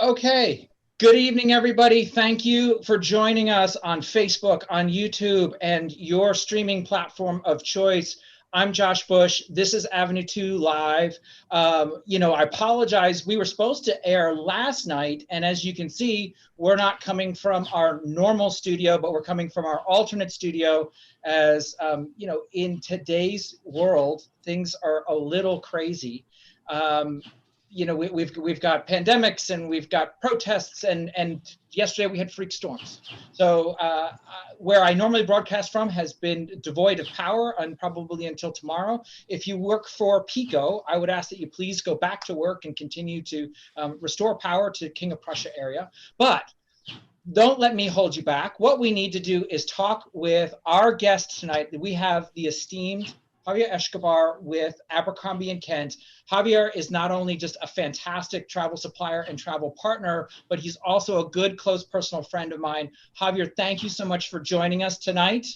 Okay. Good evening, everybody. Thank you for joining us on Facebook, on YouTube, and your streaming platform of choice. I'm Josh Bush. This is Avenue 2 Live. I apologize. We were supposed to air last night, and as you can see, we're not coming from our normal studio, but we're coming from our alternate studio. As in today's world, things are a little crazy. We've got pandemics and we've got protests, and yesterday we had freak storms. So where I normally broadcast from has been devoid of power and probably until tomorrow. If you work for Pico, I would ask that you please go back to work and continue to restore power to King of Prussia area. But don't let me hold you back. What we need to do is talk with our guest tonight. We have the esteemed Javier Echecopar with Abercrombie & Kent. Javier is not only just a fantastic travel supplier and travel partner, but he's also a good, close personal friend of mine. Javier, thank you so much for joining us tonight.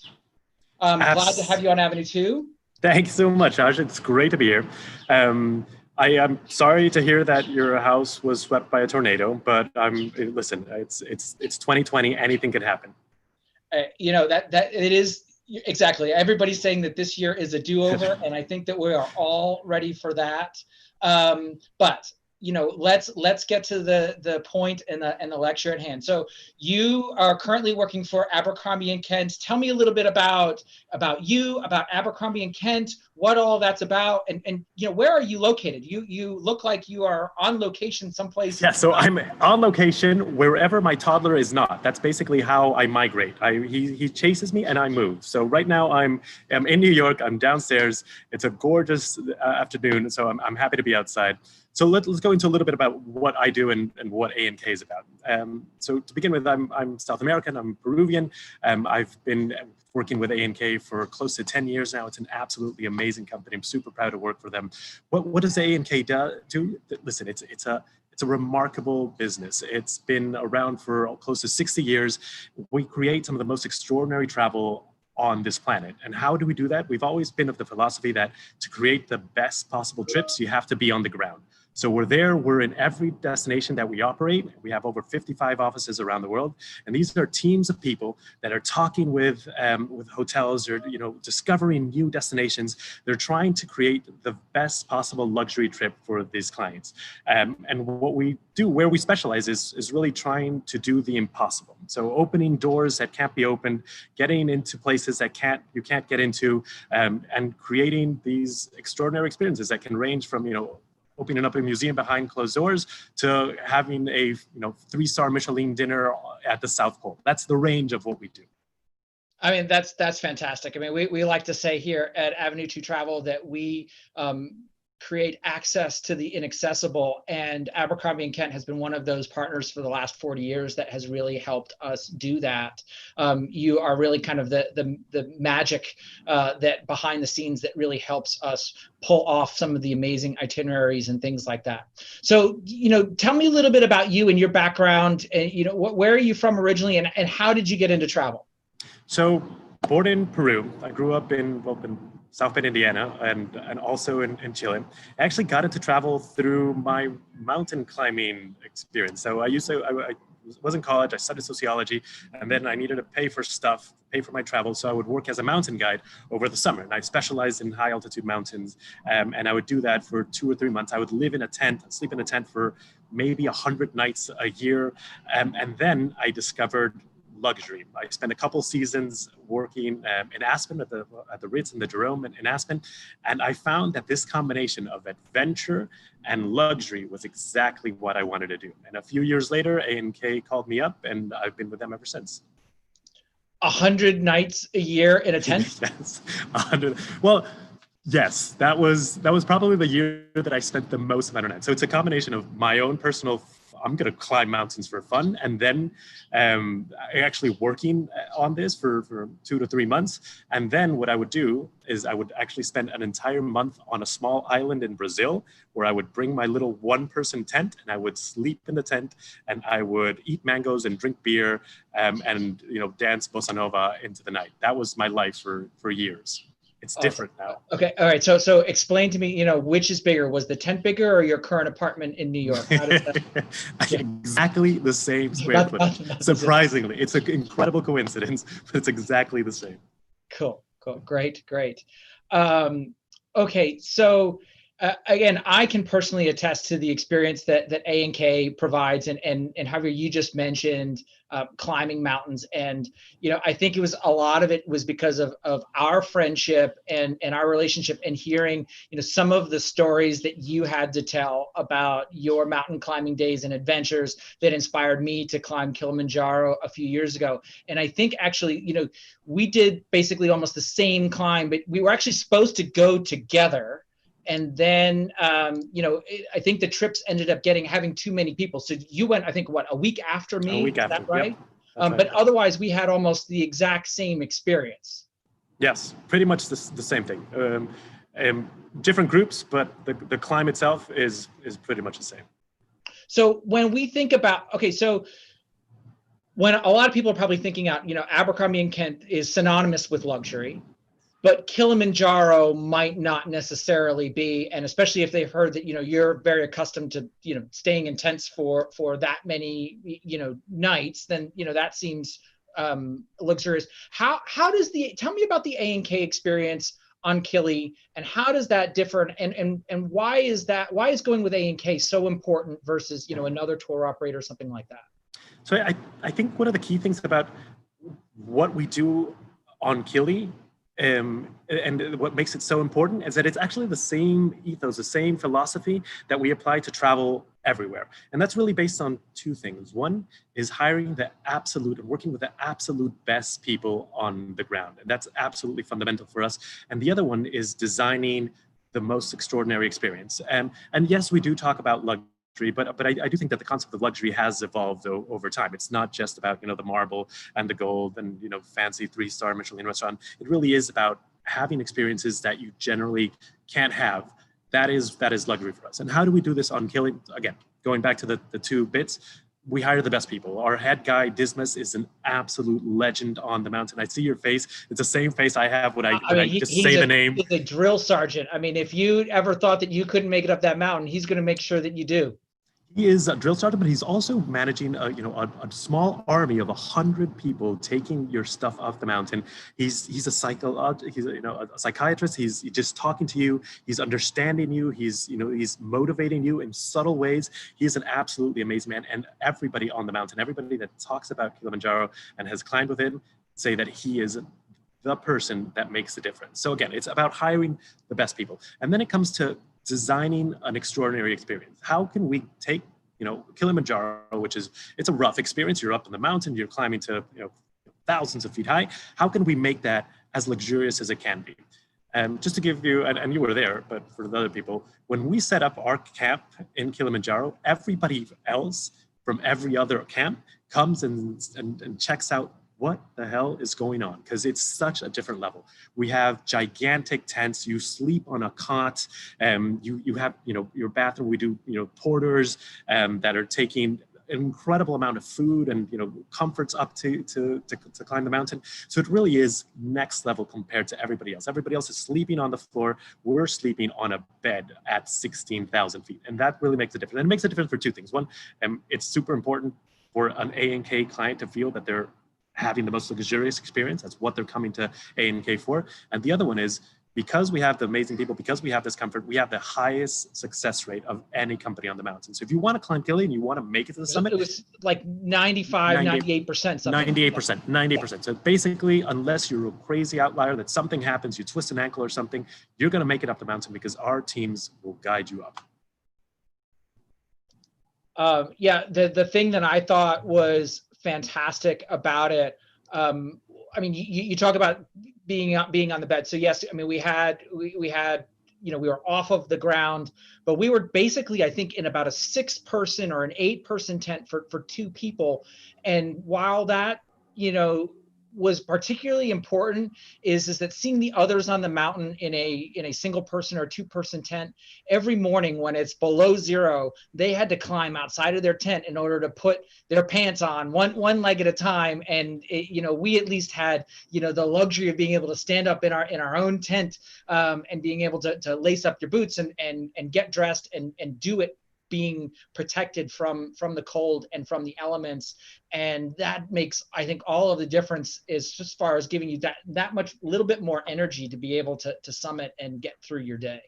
Glad to have you on Avenue 2. Thanks so much, Josh. It's great to be here. I am sorry to hear that your house was swept by a tornado, but listen, it's 2020. Anything could happen. That it is. Exactly. Everybody's saying that this year is a do-over, and I think that we are all ready for that. But let's get to the point and the lecture at hand. So you are currently working for Abercrombie & Kent. Tell me a little bit about you, about Abercrombie & Kent, what all that's about, and where are you located? You look like you are on location someplace. Yeah, so I'm on location wherever my toddler is not. That's basically how I migrate. He chases me and I move. So right now I'm in New York. I'm downstairs. It's a gorgeous afternoon, so I'm happy to be outside. So let's go into a little bit about what I do and what A&K is about. So to begin with, I'm South American. I'm Peruvian. I've been working with A&K for close to 10 years now. It's an absolutely amazing company. I'm super proud to work for them. What does A&K do? Listen, it's a remarkable business. It's been around for close to 60 years. We create some of the most extraordinary travel on this planet. And how do we do that? We've always been of the philosophy that to create the best possible trips, you have to be on the ground. So we're in every destination that we operate. We have over 55 offices around the world. And these are teams of people that are talking with hotels or, discovering new destinations. They're trying to create the best possible luxury trip for these clients. And what we do, where we specialize is really trying to do the impossible. So opening doors that can't be opened, getting into places that you can't get into, and creating these extraordinary experiences that can range from, opening up a museum behind closed doors to having a 3-star Michelin dinner at the South Pole. That's the range of what we do. I mean, that's fantastic. I mean, we like to say here at Avenue 2 Travel that we create access to the inaccessible, and Abercrombie & Kent has been one of those partners for the last 40 years that has really helped us do that. You are really kind of the magic that behind the scenes that really helps us pull off some of the amazing itineraries and things like that. So, tell me a little bit about you and your background, and where are you from originally, and how did you get into travel? So, born in Peru, I grew up in South Bend, Indiana, and also in Chile. I actually got into travel through my mountain climbing experience. So I was in college, I studied sociology, and then I needed to pay for my travel. So I would work as a mountain guide over the summer. And I specialized in high altitude mountains. And I would do that for 2 or 3 months. I would live in a tent, sleep in a tent for maybe 100 nights a year. And then I discovered luxury. I spent a couple seasons working in Aspen at the Ritz and the Jerome in Aspen, and I found that this combination of adventure and luxury was exactly what I wanted to do. And a few years later, A&K called me up, and I've been with them ever since. 100 nights a year in a tent? Yes, 100. Well, yes, that was probably the year that I spent the most amount of nights. So it's a combination of my own personal I'm going to climb mountains for fun. And then actually working on this for 2 to 3 months. And then what I would do is I would actually spend an entire month on a small island in Brazil where I would bring my little 1-person tent and I would sleep in the tent and I would eat mangoes and drink beer and dance bossa nova into the night. That was my life for years. It's Awesome. different now. Okay. All right. So explain to me, which is bigger? Was the tent bigger or your current apartment in New York? How does that? Yeah. Exactly the same square footage. Surprisingly, it's an incredible coincidence, but it's exactly the same. Cool. Great. Okay. So again, I can personally attest to the experience that A&K provides, and Javier, you just mentioned climbing mountains, and I think it was a lot of it was because of our friendship and our relationship, and hearing some of the stories that you had to tell about your mountain climbing days and adventures that inspired me to climb Kilimanjaro a few years ago. And I think actually we did basically almost the same climb, but we were actually supposed to go together. And then, I think the trips ended up having too many people. So you went, I think, a week after me? A week after, that right? Yep, right. But otherwise, we had almost the exact same experience. Yes, pretty much the same thing. Different groups, but the climb itself is pretty much the same. So when we think about, so when a lot of people are probably thinking out, Abercrombie and Kent is synonymous with luxury. But Kilimanjaro might not necessarily be, and especially if they've heard that you're very accustomed to staying in tents for that many nights, then that seems luxurious. How does tell me about the A&K experience on Kili, and how does that differ, and why is going with A&K so important versus another tour operator or something like that? So I think one of the key things about what we do on Kili, and what makes it so important is that it's actually the same ethos, the same philosophy that we apply to travel everywhere. And that's really based on two things. One is hiring the absolute and working with the absolute best people on the ground. And that's absolutely fundamental for us. And the other one is designing the most extraordinary experience. And yes, we do talk about luxury, but I do think that the concept of luxury has evolved over time. It's not just about the marble and the gold and fancy 3-star Michelin restaurant. It really is about having experiences that you generally can't have. That is luxury for us. And how do we do this on Kili? Again, going back to the two bits, we hire the best people. Our head guy, Dismas, is an absolute legend on the mountain. I see your face. It's the same face I have when I just say the name. He's a drill sergeant. I mean, if you ever thought that you couldn't make it up that mountain, he's going to make sure that you do. He is a drill sergeant, but he's also managing a small army of 100 people taking your stuff off the mountain. He's a psychiatrist. He's just talking to you. He's understanding you. He's motivating you in subtle ways. He's an absolutely amazing man. And everybody on the mountain, everybody that talks about Kilimanjaro and has climbed with him, say that he is the person that makes the difference. So again, it's about hiring the best people. And then it comes to designing an extraordinary experience. How can we take, Kilimanjaro, it's a rough experience. You're up in the mountain, you're climbing to, thousands of feet high. How can we make that as luxurious as it can be? And just to give you, and you were there, but for the other people, when we set up our camp in Kilimanjaro, everybody else from every other camp comes and checks out what the hell is going on, because it's such a different level. We have gigantic tents. You sleep on a cot. You have your bathroom. We do porters that are taking an incredible amount of food and comforts up to climb the mountain. So it really is next level compared to everybody else. Everybody else is sleeping on the floor. We're sleeping on a bed at 16,000 feet, and that really makes a difference. And it makes a difference for two things. One, it's super important for an A&K client to feel that they're having the most luxurious experience. That's what they're coming to A&K for. And the other one is, because we have the amazing people, because we have this comfort, we have the highest success rate of any company on the mountain. So if you want to climb Kili and you want to make it to the summit, it was like 98%. 98%. So basically, unless you're a crazy outlier, that something happens, you twist an ankle or something, you're going to make it up the mountain because our teams will guide you up. The thing that I thought was fantastic about it, you talk about being on the bed. So yes, we were off of the ground, but we were basically, I think, in about a 6-person or an 8-person tent for 2 people. And while that, was particularly important is that seeing the others on the mountain in a single person or two person tent every morning when it's below zero, they had to climb outside of their tent in order to put their pants on one leg at a time. And we at least had the luxury of being able to stand up in our own tent, and being able to lace up your boots and get dressed and do it being protected from the cold and from the elements. And that makes, I think, all of the difference is just as far as giving you that much little bit more energy to be able to summit and get through your day.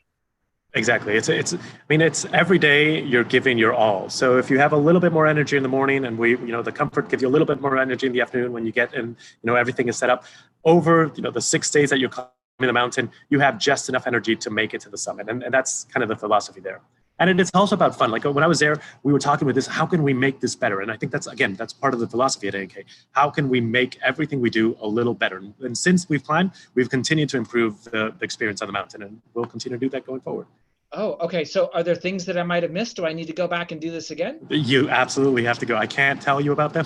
Exactly. It's every day you're giving your all. So if you have a little bit more energy in the morning, and the comfort gives you a little bit more energy in the afternoon when you get in, everything is set up over, the 6 days that you're climbing the mountain, you have just enough energy to make it to the summit. And that's kind of the philosophy there. And it's also about fun. Like when I was there, we were talking about this, how can we make this better? And I think that's part of the philosophy at A&K. How can we make everything we do a little better? And since we've climbed, we've continued to improve the experience on the mountain, and we'll continue to do that going forward. Oh, okay. So are there things that I might have missed? Do I need to go back and do this again? You absolutely have to go. I can't tell you about them,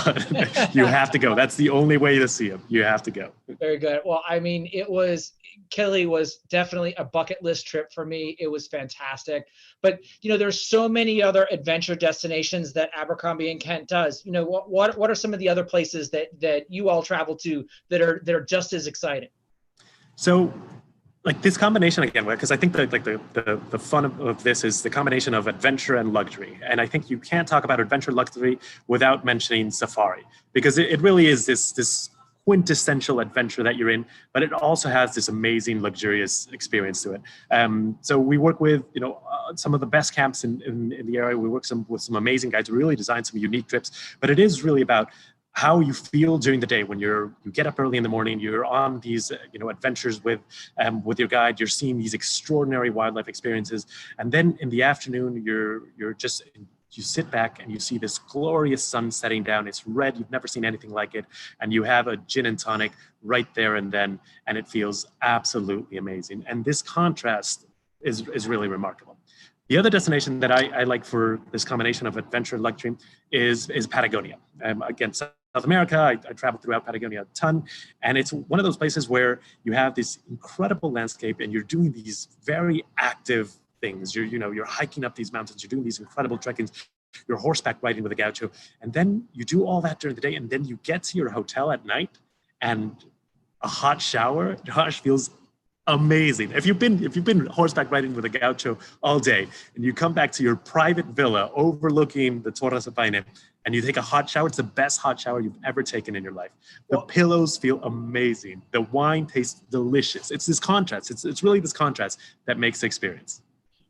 but you have to go. That's the only way to see them. You have to go. Very good. Well, I mean, Kili was definitely a bucket list trip for me. It was fantastic. But, there's so many other adventure destinations that Abercrombie & Kent does. What are some of the other places that you all travel to that are just as exciting? So, like this combination again, because I think that the fun of this is the combination of adventure and luxury. And I think you can't talk about adventure luxury without mentioning safari, because it really is this quintessential adventure that you're in, but it also has this amazing luxurious experience to it. So we work with some of the best camps in the area. We work with some amazing guides who really design some unique trips, but it is really about how you feel during the day when you get up early in the morning, you're on these adventures with your guide, you're seeing these extraordinary wildlife experiences, and then in the afternoon you sit back and you see this glorious sun setting down. It's red, you've never seen anything like it, and you have a gin and tonic right there and then, and it feels absolutely amazing. And this contrast is really remarkable. The other destination that I like for this combination of adventure and luxury is Patagonia. Again, South America, I traveled throughout Patagonia a ton, and it's one of those places where you have this incredible landscape and you're doing these very active things. You're hiking up these mountains, you're doing these incredible trekkings, you're horseback riding with a gaucho, and then you do all that during the day, and then you get to your hotel at night, and a hot shower, gosh, feels amazing. If you've been horseback riding with a gaucho all day, and you come back to your private villa overlooking the Torres of Paine, and you take a hot shower, it's the best hot shower you've ever taken in your life. The pillows feel amazing. The wine tastes delicious. It's this contrast. It's really this contrast that makes the experience.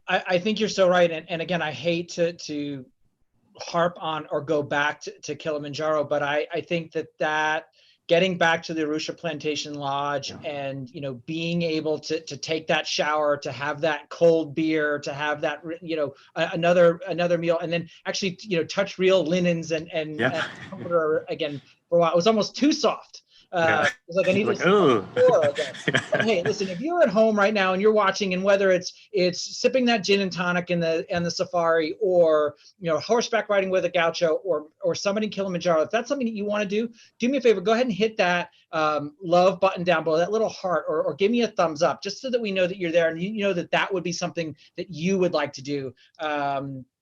I think you're so right. And again, I hate to harp on or go back to Kilimanjaro, but I think that getting back to the Arusha Plantation Lodge and, being able to take that shower, to have that cold beer, to have that, another meal, and then actually, touch real linens and comforter again for a while. It was almost too soft. It was like I need to But hey, listen, if you're at home right now and you're watching, and whether it's sipping that gin and tonic in the safari, or horseback riding with a gaucho, or summiting Kilimanjaro, if that's something that you want to do me a favor, go ahead and hit that love button down below, that little heart, or give me a thumbs up, just so that we know that you're there, and you know that would be something that you would like to do,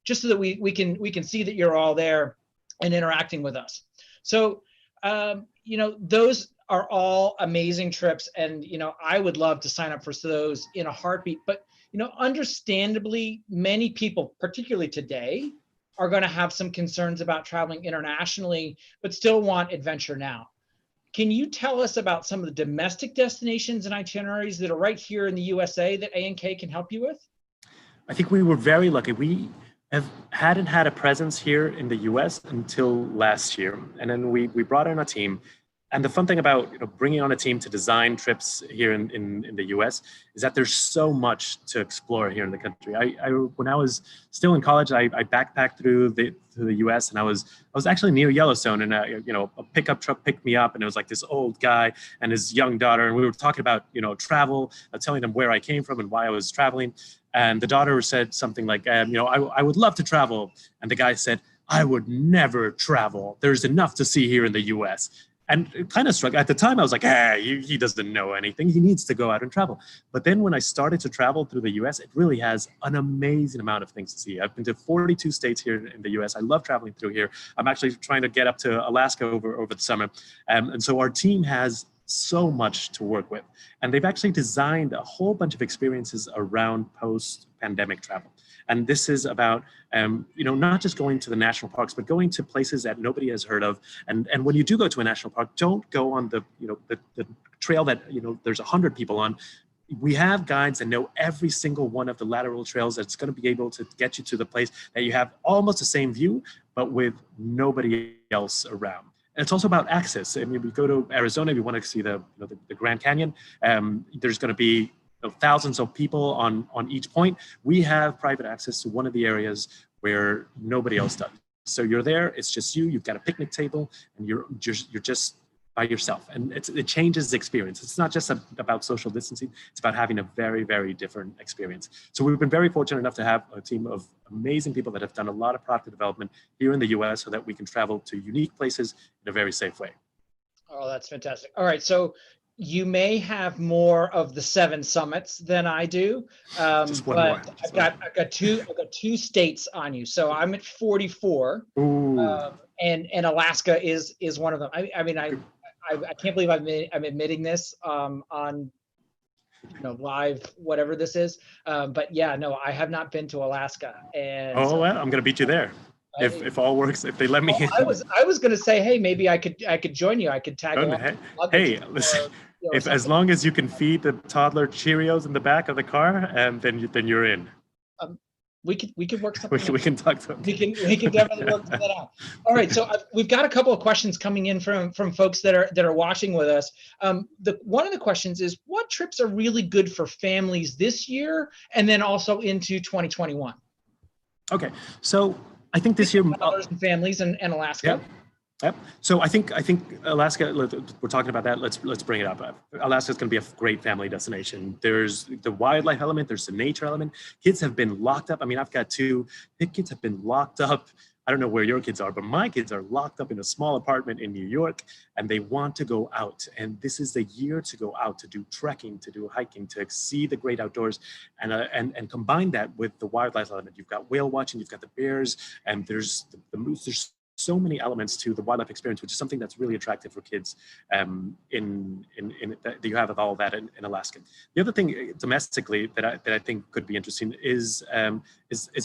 just so that we can see that you're all there and interacting with us. So those are all amazing trips, and I would love to sign up for those in a heartbeat. But understandably, many people, particularly today, are going to have some concerns about traveling internationally, but still want adventure now. Can you tell us about some of the domestic destinations and itineraries that are right here in the USA that A&K can help you with? I think we were very lucky. We hadn't had a presence here in the US until last year. And then we brought in a team. And the fun thing about bringing on a team to design trips here in the US is that there's so much to explore here in the country. When I was still in college, I backpacked through the US, and I was actually near Yellowstone, and a pickup truck picked me up, and it was like this old guy and his young daughter, and we were talking about travel, telling them where I came from and why I was traveling. And the daughter said something like, I would love to travel. And the guy said, I would never travel. There's enough to see here in the US. And it kind of struck, at the time I was like, he doesn't know anything. He needs to go out and travel. But then when I started to travel through the US, it really has an amazing amount of things to see. I've been to 42 states here in the US. I love traveling through here. I'm actually trying to get up to Alaska over the summer. And so our team has so much to work with. And they've actually designed a whole bunch of experiences around post-pandemic travel. And this is about, not just going to the national parks, but going to places that nobody has heard of. And when you do go to a national park, don't go on the trail that, there's 100 people on. We have guides that know every single one of the lateral trails that's going to be able to get you to the place that you have almost the same view, but with nobody else around. And it's also about access. I mean, we go to Arizona, we want to see the Grand Canyon. There's going to be thousands of people on each point. We have private access to one of the areas where nobody else does. So you're there, it's just you, you've got a picnic table, and you're just by yourself. And it changes the experience. It's not just about social distancing, it's about having a very, very different experience. So we've been very fortunate enough to have a team of amazing people that have done a lot of product development here in the US so that we can travel to unique places in a very safe way. Oh, that's fantastic. All right, so you may have more of the 7 summits than I do, Just one more. I've got two states on you. So I'm at 44, and Alaska is one of them. I can't believe I'm admitting this on live, whatever this is. But yeah, no, I have not been to Alaska. And well, I'm gonna beat you there. If all works, if they let me. I was gonna say, hey, maybe I could join you. I could tag along. Hey, listen, as long as you can feed the toddler Cheerios in the back of the car, then you're in. We could work something. We can talk to them. We can definitely work that out. All right, so we've got a couple of questions coming in from folks that are watching with us. One of the questions is, what trips are really good for families this year, and then also into 2021? Okay, so I think this year, fathers and families and Alaska. Yep. So I think Alaska, we're talking about that. Let's bring it up. Alaska is going to be a great family destination. There's the wildlife element. There's the nature element. Kids have been locked up. I mean, I've got 2 big kids have been locked up. I don't know where your kids are, but my kids are locked up in a small apartment in New York, and they want to go out. And this is the year to go out, to do trekking, to do hiking, to see the great outdoors, and combine that with the wildlife element. You've got whale watching, you've got the bears, and there's the moose. There's so many elements to the wildlife experience, which is something that's really attractive for kids. That you have all that in Alaska. The other thing domestically that I think could be interesting is a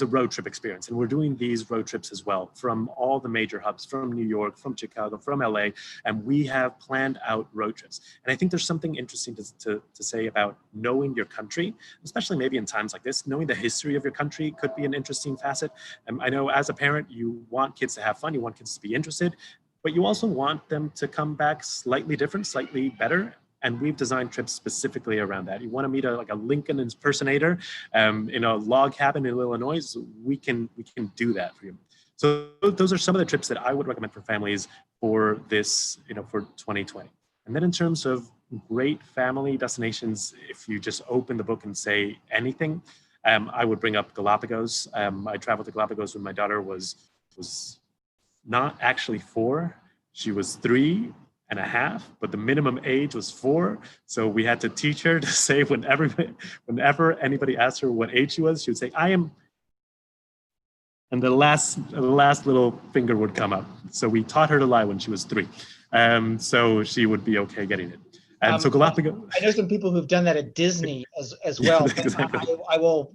road trip experience, and we're doing these road trips as well from all the major hubs, from New York, from Chicago, from LA, and we have planned out road trips. And I think there's something interesting to say about knowing your country, especially maybe in times like this. Knowing the history of your country could be an interesting facet. I know as a parent, you want kids to have fun, you want kids to be interested, but you also want them to come back slightly different, slightly better. And we've designed trips specifically around that. You want to meet a Lincoln impersonator in a log cabin in Illinois, we can do that for you. So those are some of the trips that I would recommend for families for this, for 2020. And then in terms of great family destinations, if you just open the book and say anything, I would bring up Galapagos. I traveled to Galapagos when my daughter was not actually 4. She was 3.5, but the minimum age was 4. So we had to teach her to say whenever anybody asked her what age she was, she would say, "I am," and the last little finger would come up. So we taught her to lie when she was 3. So she would be okay getting it. And so Galapagos. I know some people who've done that at Disney as well. Exactly. I will,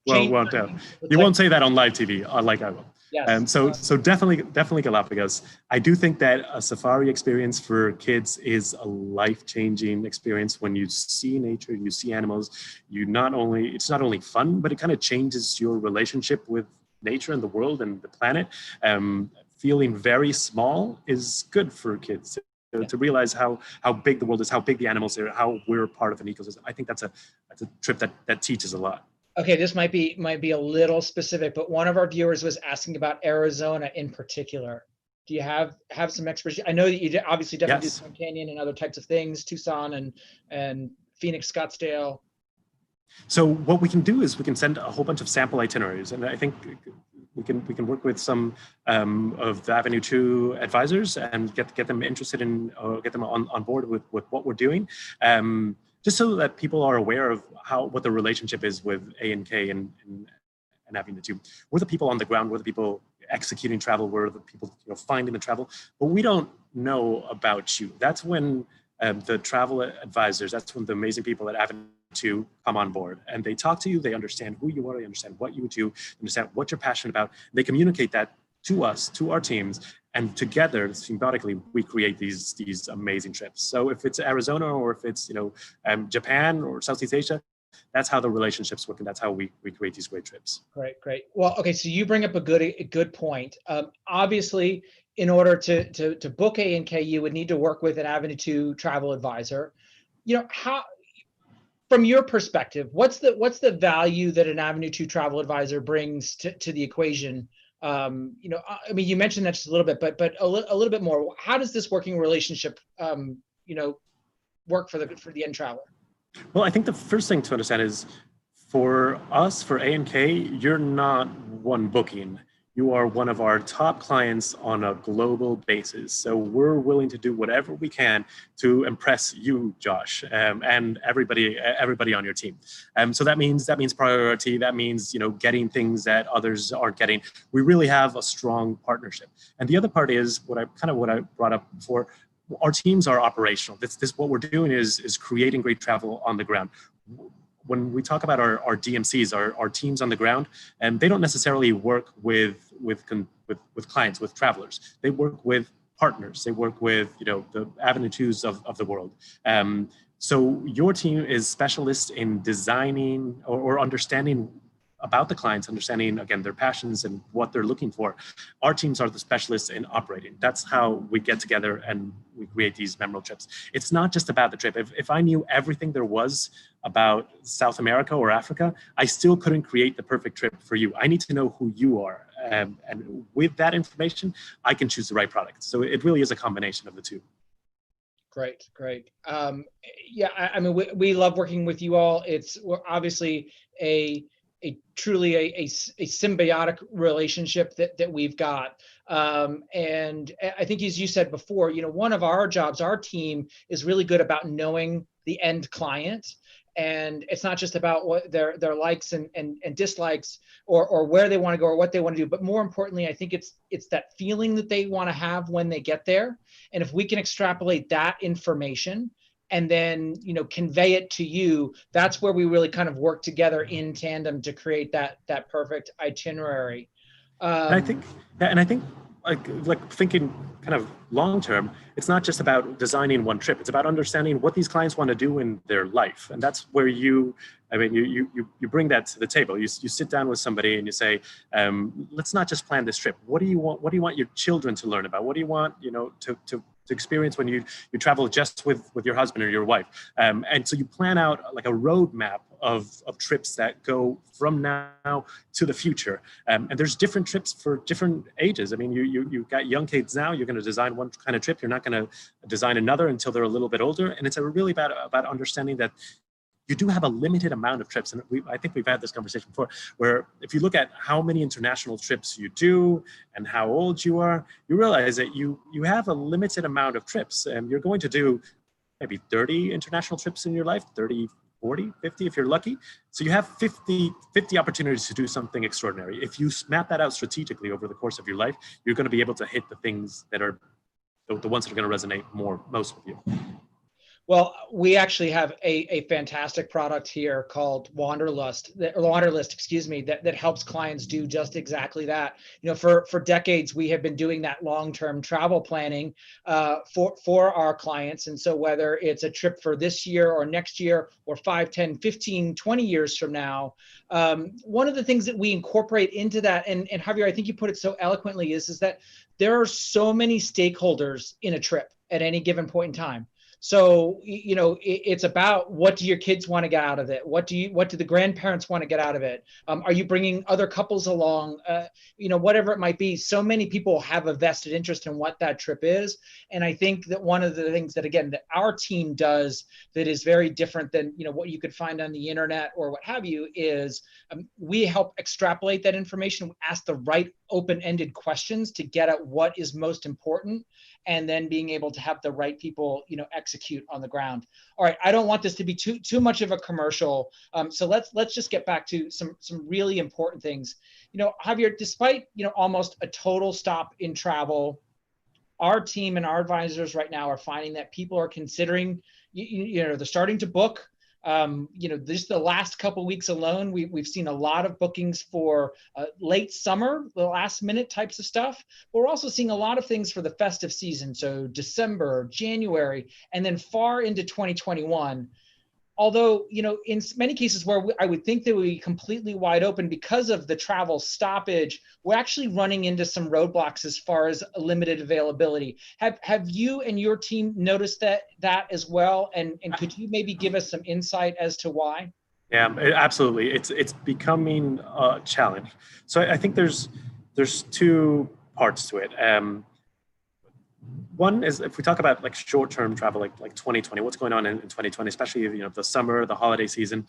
won't tell. You won't say that on live TV, like I will. Yes. So definitely Galapagos. I do think that a safari experience for kids is a life-changing experience. When you see nature, you see animals, it's not only fun, but it kind of changes your relationship with nature and the world and the planet. Feeling very small is good for kids. To realize how big the world is, how big the animals are, how we're part of an ecosystem. I think that's a trip that teaches a lot. Okay, this might be a little specific, but one of our viewers was asking about Arizona in particular. Do you have some expertise? I know that you obviously definitely do Grand Canyon and other types of things, Tucson and Phoenix, Scottsdale. So what we can do is we can send a whole bunch of sample itineraries, and I think we can work with some of the Avenue 2 advisors and get them interested in, or get them on board with what we're doing. Just so that people are aware of what the relationship is with A&K and Avenue 2. We're the people on the ground, we're the people executing travel, we're the people finding the travel, but we don't know about you. That's when the travel advisors, that's when the amazing people at Avenue 2 come on board, and they talk to you, they understand who you are, they understand what you do, understand what you're passionate about. They communicate that to us, to our teams, and together, symbiotically, we create these amazing trips. So if it's Arizona, or if it's Japan or Southeast Asia, that's how the relationships work, and that's how we create these great trips. Great. Well, okay, so you bring up a good point. Obviously, in order to book A&K, you would need to work with an Avenue 2 travel advisor. How, from your perspective, what's the value that an Avenue 2 travel advisor brings to the equation? I mean, you mentioned that just a little bit, but a little bit more. How does this working relationship, work for the end traveler? Well, I think the first thing to understand is, for us, for A&K, you're not one booking. You are one of our top clients on a global basis. So we're willing to do whatever we can to impress you, Josh, and everybody on your team. So that means priority. That means getting things that others aren't getting. We really have a strong partnership. And the other part is what I brought up before. Our teams are operational. This what we're doing is creating great travel on the ground. When we talk about our DMCs, our teams on the ground, and they don't necessarily work with clients, with travelers. They work with partners. They work with the Avenue 2s of the world. So your team is specialists in designing or understanding about the clients, understanding, again, their passions and what they're looking for. Our teams are the specialists in operating. That's how we get together and we create these memorable trips. It's not just about the trip. If I knew everything there was about South America or Africa, I still couldn't create the perfect trip for you. I need to know who you are. And with that information, I can choose the right product. So it really is a combination of the two. Great. Yeah, I mean, we love working with you all. We're obviously truly a symbiotic relationship that we've got. And I think, as you said before, one of our jobs, our team is really good about knowing the end client. And it's not just about what their likes and dislikes or where they want to go or what they want to do, but more importantly, I think it's that feeling that they want to have when they get there. And if we can extrapolate that information and then convey it to you, that's where we really kind of work together in tandem to create that perfect itinerary. And I think like thinking kind of long term, it's not just about designing one trip. It's about understanding what these clients want to do in their life, and that's where you bring that to the table. You sit down with somebody and you say, let's not just plan this trip. What do you want your children to learn about? What do you want to experience when you travel just with your husband or your wife? And so you plan out like a roadmap of trips that go from now to the future. And there's different trips for different ages. I mean, you've got young kids now, you're going to design one kind of trip. You're not going to design another until they're a little bit older. And it's really about understanding that you do have a limited amount of trips. And I think we've had this conversation before, where if you look at how many international trips you do and how old you are, you realize that you have a limited amount of trips, and you're going to do maybe 30 international trips in your life, 30, 40, 50 if you're lucky. So you have 50 opportunities to do something extraordinary. If you map that out strategically over the course of your life, you're going to be able to hit the things that are the ones that are going to resonate most with you. Well, we actually have a fantastic product here called Wanderlust, that helps clients do just exactly that. For decades, we have been doing that long-term travel planning for our clients. And so whether it's a trip for this year or next year or 5, 10, 15, 20 years from now, one of the things that we incorporate into that, and Javier, I think you put it so eloquently, is that there are so many stakeholders in a trip at any given point in time. So, it's about, what do your kids want to get out of it? What do the grandparents want to get out of it? Are you bringing other couples along? Whatever it might be. So many people have a vested interest in what that trip is. And I think that one of the things that, again, that our team does that is very different than, what you could find on the internet or what have you is, we help extrapolate that information. We ask the right open-ended questions to get at what is most important, and then being able to have the right people, execute on the ground. All right, I don't want this to be too much of a commercial. So let's just get back to some really important things. Javier, despite, almost a total stop in travel, our team and our advisors right now are finding that people are considering, they're starting to book. Just the last couple of weeks alone, we've seen a lot of bookings for late summer, the last minute types of stuff. But we're also seeing a lot of things for the festive season. So December, January, and then far into 2021. Although, in many cases where I would think they would be completely wide open because of the travel stoppage, we're actually running into some roadblocks as far as limited availability. Have you and your team noticed that as well? And could you maybe give us some insight as to why? Yeah, absolutely. It's becoming a challenge. So I think there's two parts to it. One is, if we talk about like short-term travel, like 2020, what's going on in 2020, especially the summer, the holiday season,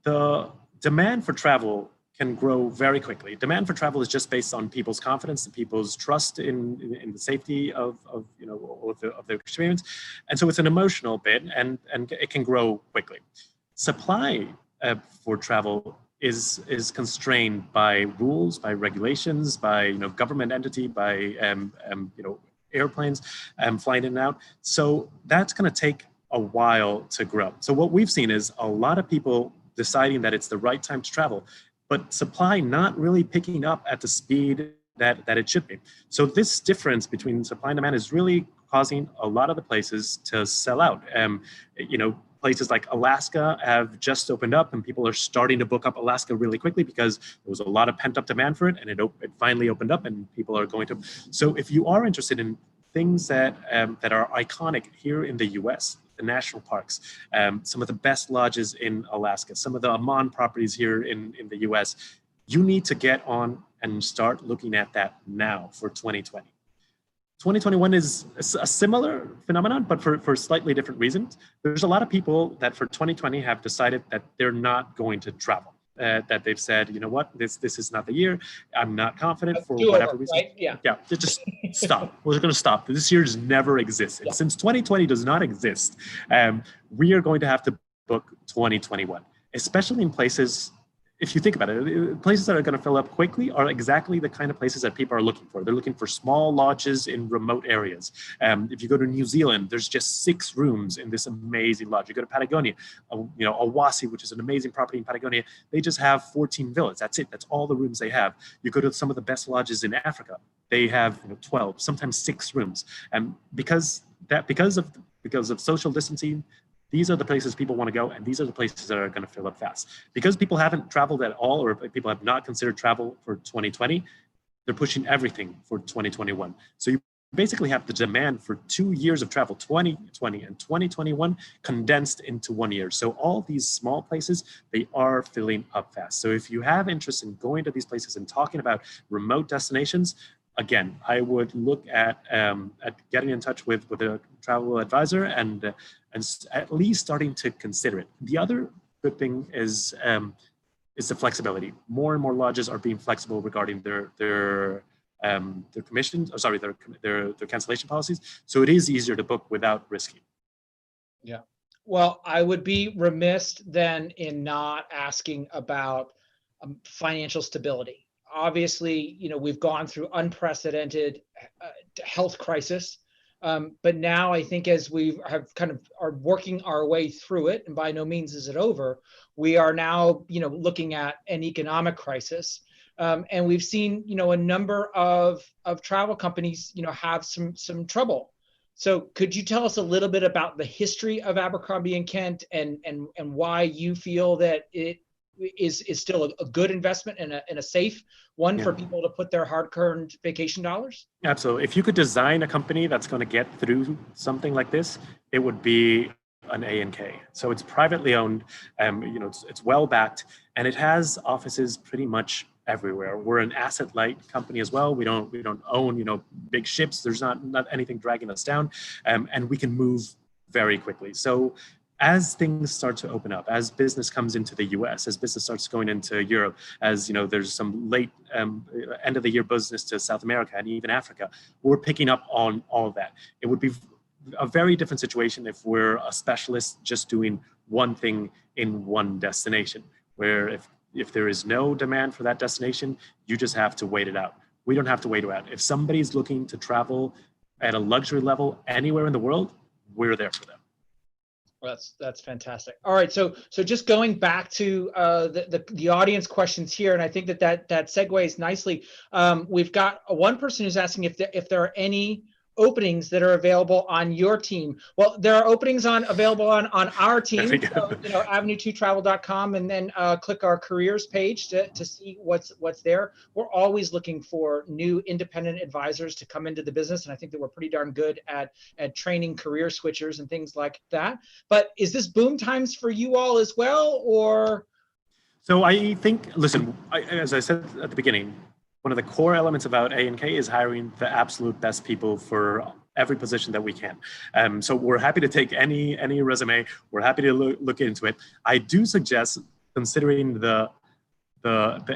the demand for travel can grow very quickly. Demand for travel is just based on people's confidence and people's trust in the safety of their experience, and so it's an emotional bit, and it can grow quickly. Supply for travel is constrained by rules, by regulations, by government entity, by airplanes flying in and out. So that's going to take a while to grow. So what we've seen is a lot of people deciding that it's the right time to travel, but supply not really picking up at the speed that it should be. So this difference between supply and demand is really causing a lot of the places to sell out. Places like Alaska have just opened up, and people are starting to book up Alaska really quickly because there was a lot of pent up demand for it, and it finally opened up, and people are going to. So if you are interested in things that are iconic here in the U.S., the national parks, some of the best lodges in Alaska, some of the Amman properties here in the U.S., you need to get on and start looking at that now for 2020. 2021 is a similar phenomenon, but for slightly different reasons. There's a lot of people that for 2020 have decided that they're not going to travel, that they've said, you know what, this is not the year. I'm not confident for whatever reason. Right? Yeah. Yeah, just stop. We're going to stop. This year's never existed. Yeah. Since 2020 does not exist, we are going to have to book 2021, especially in places. If you think about it, places that are going to fill up quickly are exactly the kind of places that people are looking for. They're looking for small lodges in remote areas. If you go to New Zealand, there's just 6 rooms in this amazing lodge. You go to Patagonia, Awasi, which is an amazing property in Patagonia, they just have 14 villas. That's it. That's all the rooms they have. You go to some of the best lodges in Africa, they have 12, sometimes 6 rooms. And because of social distancing, these are the places people want to go, and these are the places that are going to fill up fast. Because people haven't traveled at all, or people have not considered travel for 2020, they're pushing everything for 2021. So you basically have the demand for 2 years of travel, 2020 and 2021, condensed into 1 year. So all these small places, they are filling up fast. So if you have interest in going to these places and talking about remote destinations, again, I would look at getting in touch with a travel advisor and at least starting to consider it. The other good thing is the flexibility. More and more lodges are being flexible regarding their commissions, their cancellation policies. So it is easier to book without risking. Yeah. Well, I would be remiss then in not asking about financial stability. Obviously, we've gone through unprecedented health crisis, but now I think as we are working our way through it, and by no means is it over, we are now, looking at an economic crisis, and we've seen, a number of travel companies, have some trouble. So could you tell us a little bit about the history of Abercrombie & Kent and why you feel that it is still a good investment and a safe one for people to put their hard-earned vacation dollars? Absolutely. If you could design a company that's going to get through something like this, it would be an A&K. So it's privately owned, it's well backed, and it has offices pretty much everywhere. We're an asset-light company as well. We don't own big ships. There's not anything dragging us down, and we can move very quickly. So as things start to open up, as business comes into the US, as business starts going into Europe, as there's some late end of the year business to South America and even Africa, we're picking up on all of that. It would be a very different situation if we're a specialist just doing one thing in one destination, where if there is no demand for that destination, you just have to wait it out. We don't have to wait it out. If somebody's looking to travel at a luxury level anywhere in the world, we're there for them. Well, that's fantastic. All right, so just going back to the audience questions here, and I think that segues nicely. We've got one person who's asking if there are any openings that are available on your team. Well, there are openings available on our team. So, avenue2travel.com, and then click our careers page to see what's there. We're always looking for new independent advisors to come into the business, and I think that we're pretty darn good at training career switchers and things like that. But is this boom times for you all as well, or? So I think, listen, as I said at the beginning, one of the core elements about A&K is hiring the absolute best people for every position that we can. So we're happy to take any resume. We're happy to look into it. I do suggest considering the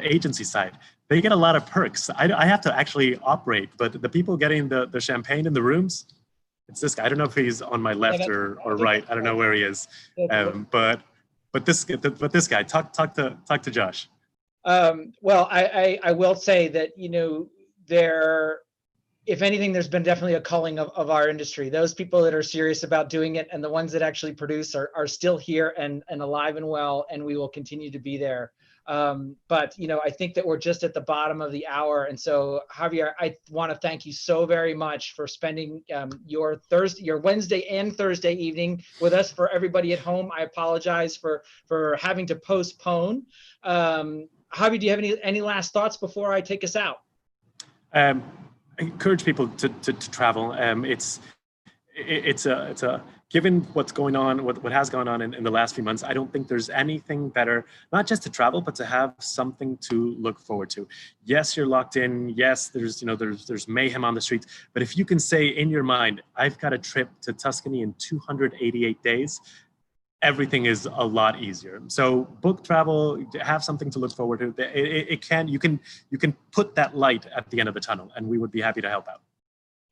agency side. They get a lot of perks. I have to actually operate, but the people getting the champagne in the rooms, it's this guy. I don't know if he's on my left or right. I don't know where he is. But this guy, talk to Josh. Well, I will say that, if anything, there's been definitely a culling of our industry. Those people that are serious about doing it and the ones that actually produce are still here and alive and well, and we will continue to be there. But, I think that we're just at the bottom of the hour. And so, Javier, I want to thank you so very much for spending your Wednesday and Thursday evening with us. For everybody at home, I apologize for having to postpone. Javi, do you have any last thoughts before I take us out? I encourage people to travel. It's a given what's going on, what has gone on in the last few months. I don't think there's anything better, not just to travel, but to have something to look forward to. Yes, you're locked in. Yes, there's mayhem on the streets. But if you can say in your mind, I've got a trip to Tuscany in 288 days, everything is a lot easier. So book travel, have something to look forward to. You can put that light at the end of the tunnel, and we would be happy to help out.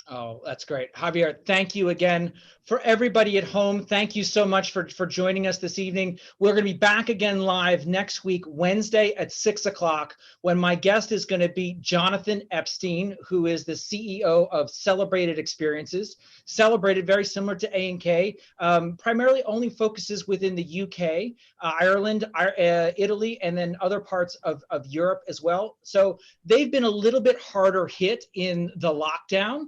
Oh, that's great. Javier, thank you again. For everybody at home, thank you so much for joining us this evening. We're going to be back again live next week, Wednesday at 6 o'clock, when my guest is going to be Jonathan Epstein, who is the CEO of Celebrated Experiences. Celebrated, very similar to A&K, primarily only focuses within the UK, Ireland, Italy, and then other parts of Europe as well. So they've been a little bit harder hit in the lockdown.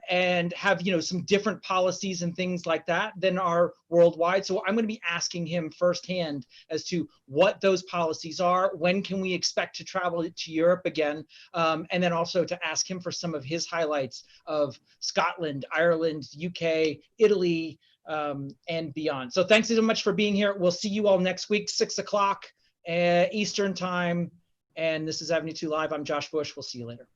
And have some different policies and things like that than are worldwide. So I'm going to be asking him firsthand as to what those policies are, when can we expect to travel to Europe again, and then also to ask him for some of his highlights of Scotland, Ireland, UK, Italy, and beyond. So thanks so much for being here. We'll see you all next week, 6 o'clock Eastern time. And this is Avenue 2 Live. I'm Josh Bush. We'll see you later.